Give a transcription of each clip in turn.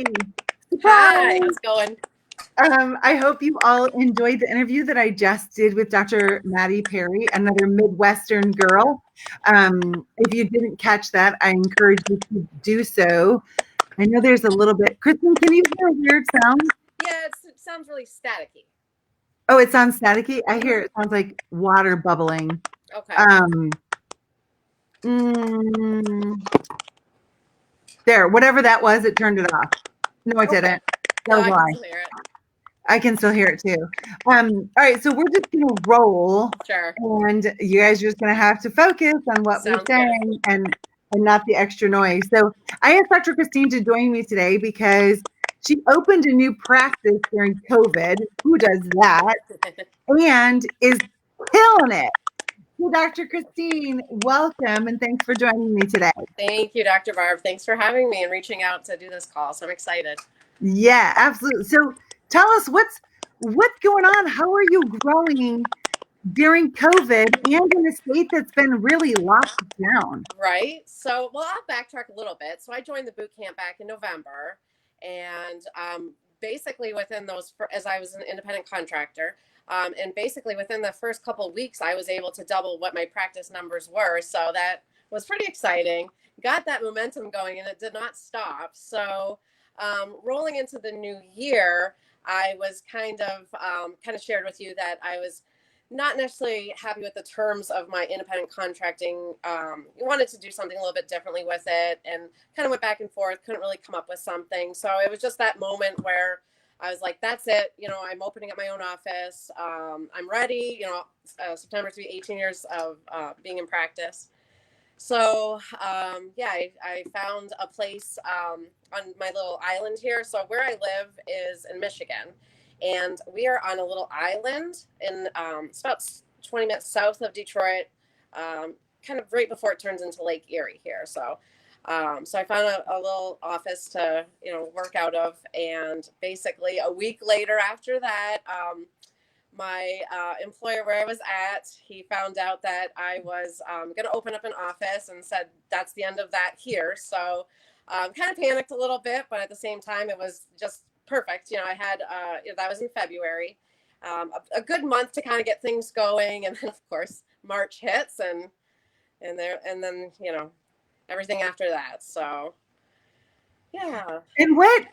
Hi, Surprise! how's it going? I hope you all enjoyed the interview that I just did with Dr. Maddie Perry, another Midwestern girl. If you didn't catch that, I encourage you to do so. I know there's a little bit. Kristen, can you hear a weird sound? Yeah, it sounds really staticky. Oh, it sounds staticky. I hear it sounds like water bubbling. Okay. Um, mm, there, whatever that was, it turned it off. No, it Okay. didn't. That No, was a I can lie. still hear it. I can still hear it too. All right, so we're just gonna roll, Sure. and you guys are just gonna have to focus on what we're Sounds good. saying and not the extra noise. So I asked Dr. Christine to join me today because she opened a new practice during COVID. Who does that? And is killing it. So Dr. Christine, welcome and thanks for joining me today. Thank you, Dr. Barb. Thanks for having me and reaching out to do this call. So I'm excited. Yeah, absolutely. So tell us what's going on. How are you growing during COVID and in a state that's been really locked down? Right. So, well, I'll backtrack a little bit. So I joined the boot camp back in November, and basically within those, as I was an independent contractor, and basically within the first couple of weeks, I was able to double what my practice numbers were. So that was pretty exciting. Got that momentum going, and it did not stop. So, rolling into the new year, I was kind of shared with you that I was not necessarily happy with the terms of my independent contracting. Wanted to do something a little bit differently with it, and kind of went back and forth. Couldn't really come up with something. So it was just that moment where I was like, "That's it. I'm opening up my own office. I'm ready. September to be 18 years of being in practice." So yeah, I found a place on my little island here. So where I live is in Michigan, and we are on a little island in it's about 20 minutes south of Detroit, kind of right before it turns into Lake Erie here. So I found a little office to work out of, and basically a week later after that. My employer where I was at, he found out that I was going to open up an office and said that's the end of that here. So kind of panicked a little bit, but at the same time, it was just perfect. I had that was in February, a good month to kind of get things going, and then of course March hits, and then everything after that. So yeah. And what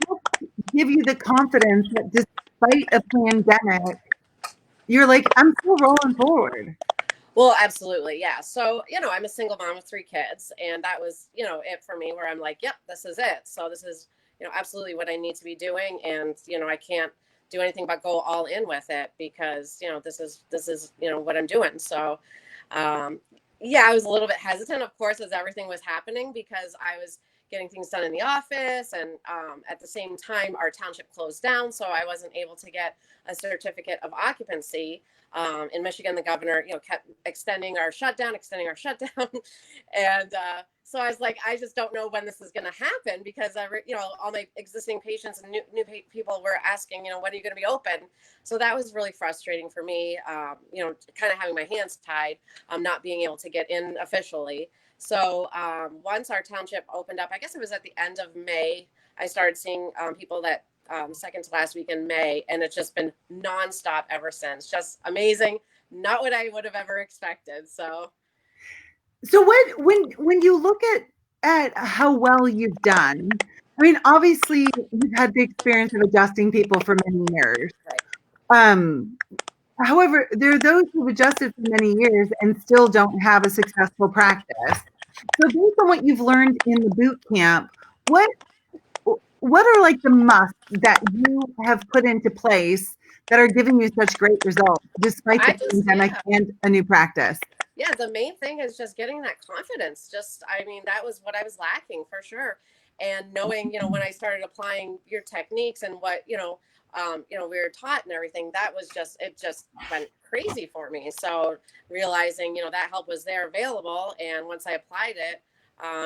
helped give you the confidence that despite a pandemic, you're like, I'm still rolling forward? Well, absolutely. Yeah. So, I'm a single mom with 3 kids, and that was, it for me where I'm like, yep, this is it. So this is, absolutely what I need to be doing. And, I can't do anything but go all in with it because, this is, what I'm doing. So, yeah, I was a little bit hesitant, of course, as everything was happening because I was getting things done in the office. And at the same time, our township closed down. So I wasn't able to get a certificate of occupancy. In Michigan, the governor, kept extending our shutdown, and so I was like, I just don't know when this is going to happen because all my existing patients and new people were asking, when are you going to be open? So that was really frustrating for me, kind of having my hands tied, not being able to get in officially. So once our township opened up, I guess it was at the end of May, I started seeing people that second to last week in May, and it's just been nonstop ever since. Just amazing. Not what I would have ever expected. So When you look at how well you've done, I mean, obviously you've had the experience of adjusting people for many years. right. Um, However, there are those who've adjusted for many years and still don't have a successful practice. So based on what you've learned in the boot camp, what what are like the musts that you have put into place that are giving you such great results despite the pandemic and a new practice? Yeah, the main thing is just getting that confidence. I mean, that was what I was lacking for sure. And knowing, when I started applying your techniques and what, we were taught and everything, it just went crazy for me. So realizing, that help was there available. And once I applied it,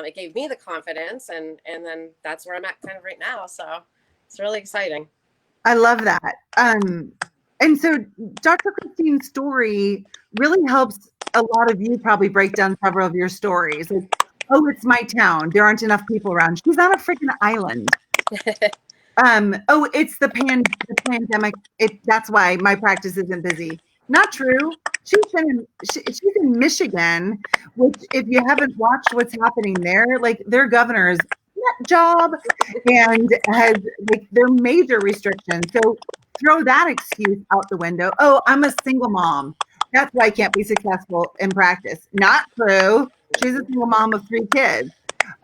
it gave me the confidence, and then that's where I'm at kind of right now. So it's really exciting. I love that. And so Dr. Christine's story really helps a lot of you probably break down several of your stories. Like, oh, it's my town. There aren't enough people around. She's on a freaking island. Oh, it's the pandemic. That's why my practice isn't busy. Not true. She's in Michigan, which if you haven't watched what's happening there, like their governor's nut job and has like their major restrictions. So throw that excuse out the window. Oh, I'm a single mom. That's why I can't be successful in practice. Not true. She's a single mom of 3 kids.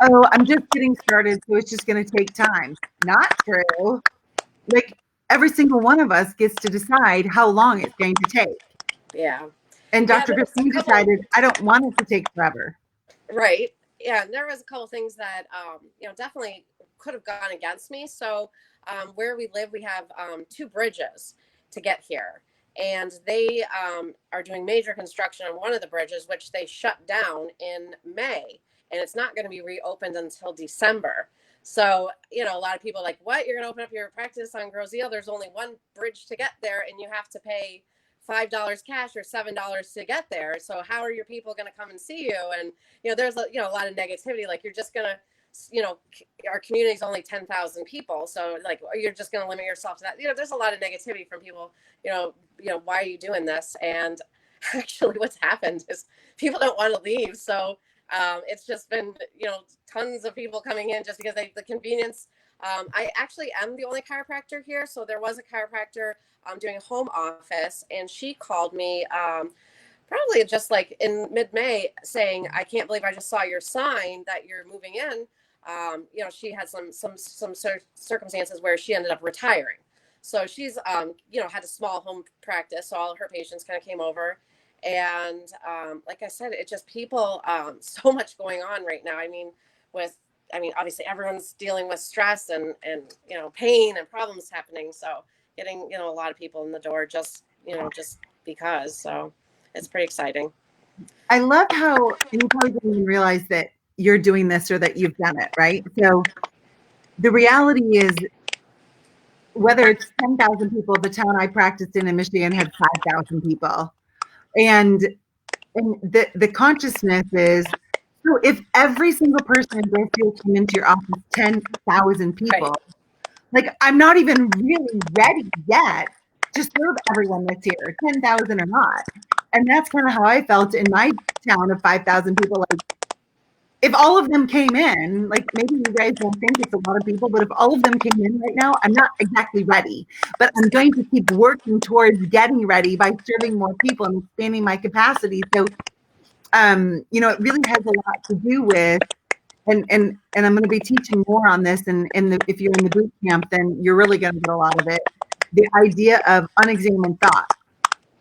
Oh, I'm just getting started, so it's just going to take time. Not true. Like every single one of us gets to decide how long it's going to take. Yeah. And Yeah, Dr. there was a Christine couple. decided, I don't want it to take forever. Right. Yeah, and there was a couple things that definitely could have gone against me. So where we live, we have two bridges to get here, and they are doing major construction on one of the bridges, which they shut down in May, and it's not going to be reopened until December. So a lot of people are like, what? You're going to open up your practice on Groseal? There's only one bridge to get there, and you have to pay $5 cash or $7 to get there. So how are your people going to come and see you? And there's a lot of negativity. Like you're just gonna, you know, our community is only 10,000 people, so like you're just gonna limit yourself to that. There's a lot of negativity from people. Why are you doing this? And actually, what's happened is people don't want to leave. So it's just been tons of people coming in just because the convenience. I actually am the only chiropractor here, so there was a chiropractor doing a home office, and she called me. Probably just like in mid-May saying, I can't believe I just saw your sign that you're moving in. She had some circumstances where she ended up retiring. So she's had a small home practice, so all of her patients kind of came over. And like I said, it just people so much going on right now. Obviously everyone's dealing with stress and pain and problems happening. So getting a lot of people in the door just because. So it's pretty exciting. I love how, and you probably didn't even realize that you're doing this or that you've done it, right? So the reality is, whether it's 10,000 people, the town I practiced in Michigan had 5,000 people. And the consciousness is, so if every single person in Grove came into your office, 10,000 Right. people, like I'm not even really ready yet to serve everyone that's here, 10,000 or not. And that's kind of how I felt in my town of 5,000 people. Like if all of them came in, like maybe you guys won't think it's a lot of people, but if all of them came in right now, I'm not exactly ready. But I'm going to keep working towards getting ready by serving more people and expanding my capacity. So, it really has a lot to do with, and I'm going to be teaching more on this. And if you're in the boot camp, then you're really going to get a lot of it. The idea of unexamined thoughts,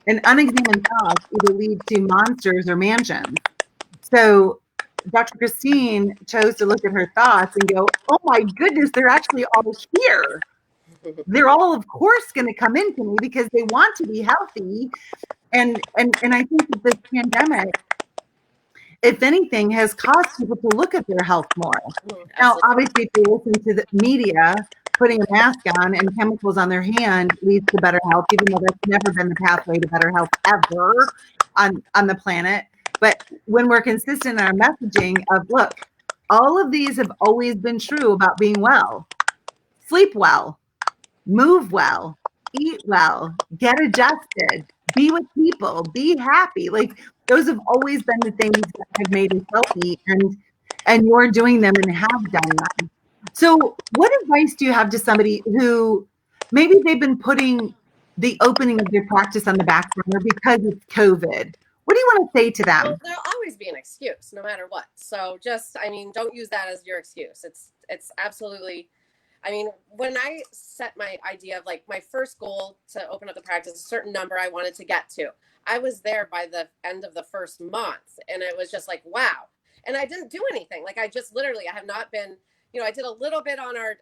and unexamined thoughts either lead to monsters or mansions. So Dr. Christine chose to look at her thoughts and go, oh my goodness, they're actually all here. They're all, of course, going to come into me because they want to be healthy. And I think that this pandemic, if anything, has caused people to look at their health more. Now, Absolutely. obviously, if you listen to the media, putting a mask on and chemicals on their hand leads to better health, even though that's never been the pathway to better health ever on the planet. But when we're consistent in our messaging of, look, all of these have always been true about being well, sleep well, move well, eat well, get adjusted, be with people, be happy. Like those have always been the things that have made us healthy, and you're doing them and have done them. So what advice do you have to somebody who maybe they've been putting the opening of their practice on the back burner because it's COVID? What do you want to say to Well, them? there'll always be an excuse, no matter what. So don't use that as your excuse. It's absolutely. When I set my idea of like my first goal to open up the practice, a certain number I wanted to get to, I was there by the end of the first month, and it was just like wow. And I didn't do anything. Like I just literally, I have not been. I did a little bit on our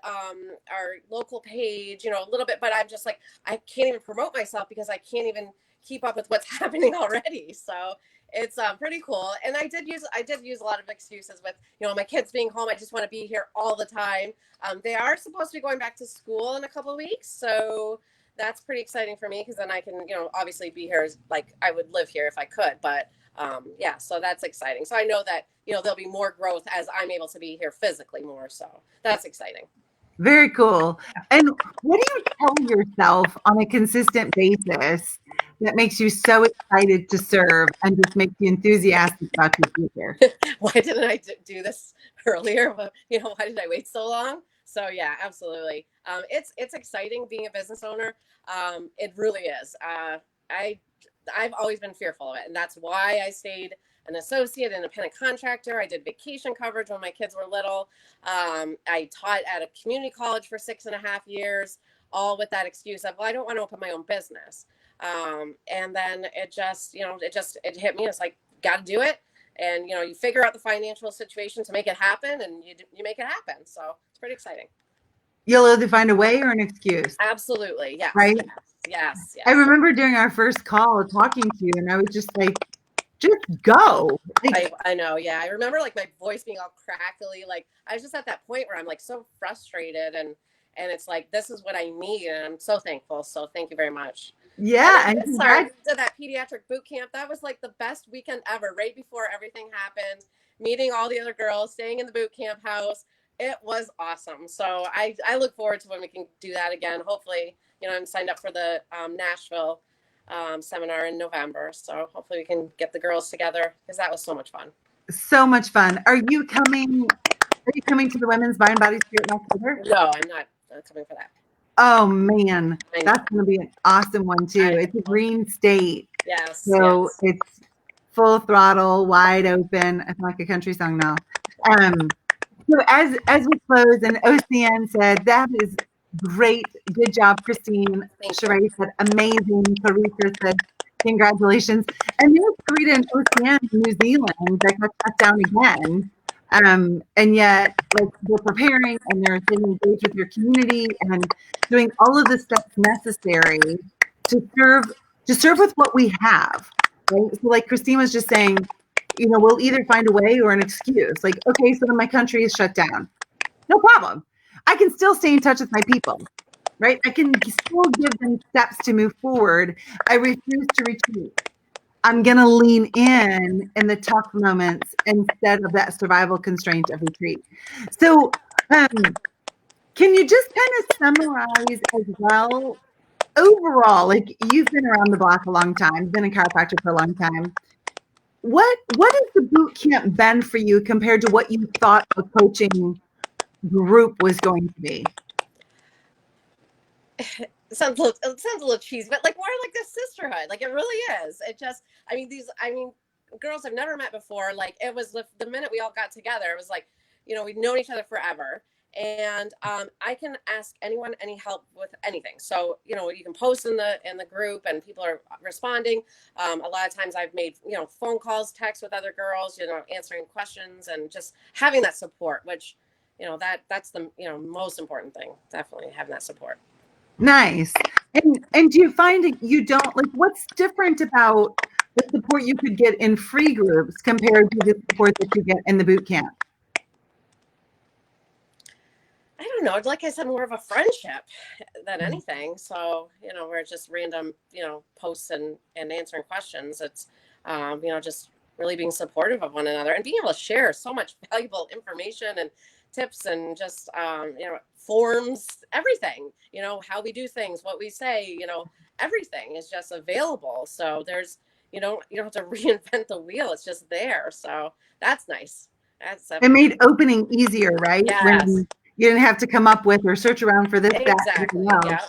local page, a little bit, but I'm just like I can't even promote myself because I can't even keep up with what's happening already. So it's pretty cool. And I did use a lot of excuses with my kids being home. I just want to be here all the time. They are supposed to be going back to school in a couple of weeks, so that's pretty exciting for me because then I can obviously be here like I would live here if I could. But yeah, so that's exciting. So I know that there'll be more growth as I'm able to be here physically more. So that's exciting. Very cool. And what do you tell yourself on a consistent basis that makes you so excited to serve and just makes you enthusiastic about your future? Why didn't I do this earlier? Why did I wait so long? So yeah, absolutely. It's exciting being a business owner. It really is. I I've always been fearful of it, and that's why I stayed an associate, independent contractor. I did vacation coverage when my kids were little. I taught at a community college for 6.5 years, all with that excuse of, well, I don't want to open my own business. And then it hit me. It's like, got to do it, and you figure out the financial situation to make it happen, and you make it happen. So it's pretty exciting. You'll either find a way or an excuse, Absolutely. Yes. right? Yes. Yes. I Yes. remember during our first call talking to you, and I was just like, just go. Like, I know. Yeah. I remember like my voice being all crackly. Like I was just at that point where I'm like so frustrated, and it's like, this is what I need. And I'm so thankful. So thank you very much. And yeah, and then, sorry, we did that pediatric boot camp. That was like the best weekend ever, right before everything happened. Meeting all the other girls, staying in the boot camp house. It was awesome. So I look forward to when we can do that again. Hopefully, I'm signed up for the Nashville seminar in November. So hopefully we can get the girls together because that was so much fun. so much fun. Are you coming? Are you coming to the Women's Mind Body Spirit in October? No, I'm not coming for that. Oh man, I that's know. going to be an awesome one too. I It's a know. green state, Yes, so yes. it's full throttle, wide open. I sound like a country song now. So as we close, and OCN said that is great, good job, Christine. Thank you. Sheree said amazing. Teresa said congratulations. And there's Sarita and OCN in New Zealand that got shut down again. And yet, like they're preparing and they're getting engaged with your community and doing all of the steps necessary to serve with what we have. Right. So, like Christine was just saying, we'll either find a way or an excuse. Like, okay, so then my country is shut down. No problem. I can still stay in touch with my people, right? I can still give them steps to move forward. I refuse to retreat. I'm going to lean in the tough moments instead of that survival constraint of retreat. So, can you just kind of summarize as well? Overall, like you've been around the block a long time, been a chiropractor for a long time. What has the boot camp been for you compared to what you thought a coaching group was going to be? It sounds a little cheesy, but like more like this sisterhood. Like it really is. Girls I've never met before. Like it was the minute we all got together, it was like, we'd known each other forever. And I can ask anyone any help with anything. So you can post in the group, and people are responding. A lot of times I've made phone calls, texts with other girls, answering questions, and just having that support, which that's the most important thing. Definitely having that support. Nice. And do you find that you don't like what's different about the support you could get in free groups compared to the support that you get in the boot camp? I don't know. Like I said, more of a friendship than anything. So, we're just random, posts and answering questions. It's, just really being supportive of one another and being able to share so much valuable information and tips and just, forms, everything, how we do things, what we say, everything is just available. So you don't have to reinvent the wheel. It's just there. So that's nice. That's It made opening easier, right? yes. When you didn't have to come up with or search around for this, that, Exactly. everything else. Yeah.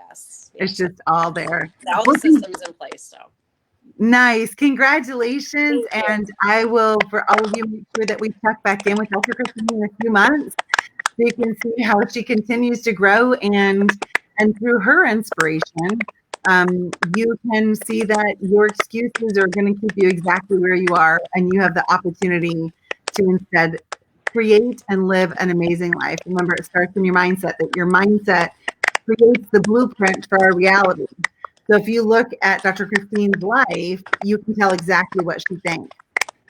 Yes. It's Yes. just all there. All the Well, systems in place. So nice. Congratulations. thank you. And I will, for all of you, make sure that we check back in with Dr. Christine in a few months so you can see how she continues to grow and through her inspiration, you can see that your excuses are going to keep you exactly where you are, and you have the opportunity to instead create and live an amazing life. Remember, it starts in your mindset, that your mindset creates the blueprint for our reality. So if you look at Dr. Christine's life, you can tell exactly what she thinks.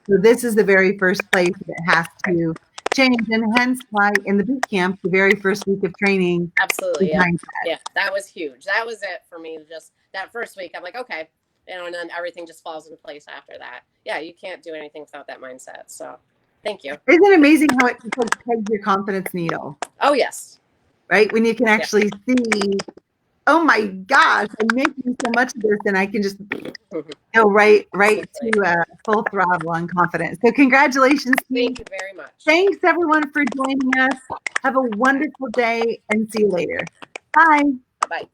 So this is the very first place that it has to change, and hence why in the boot camp, the very first week of training is Absolutely. Yeah. mindset. Yeah. That was huge. That was it for me. Just that first week, I'm like, okay, and then everything just falls into place after that. Yeah, you can't do anything without that mindset. So, thank you. Isn't it amazing how it just like pegs your confidence needle? Oh yes. right? When you can actually see, oh my gosh, I'm making so much of this, and I can just go right to full throttle on confidence. So congratulations, team. Thank you very much. Thanks everyone for joining us. Have a wonderful day and see you later. Bye. Bye.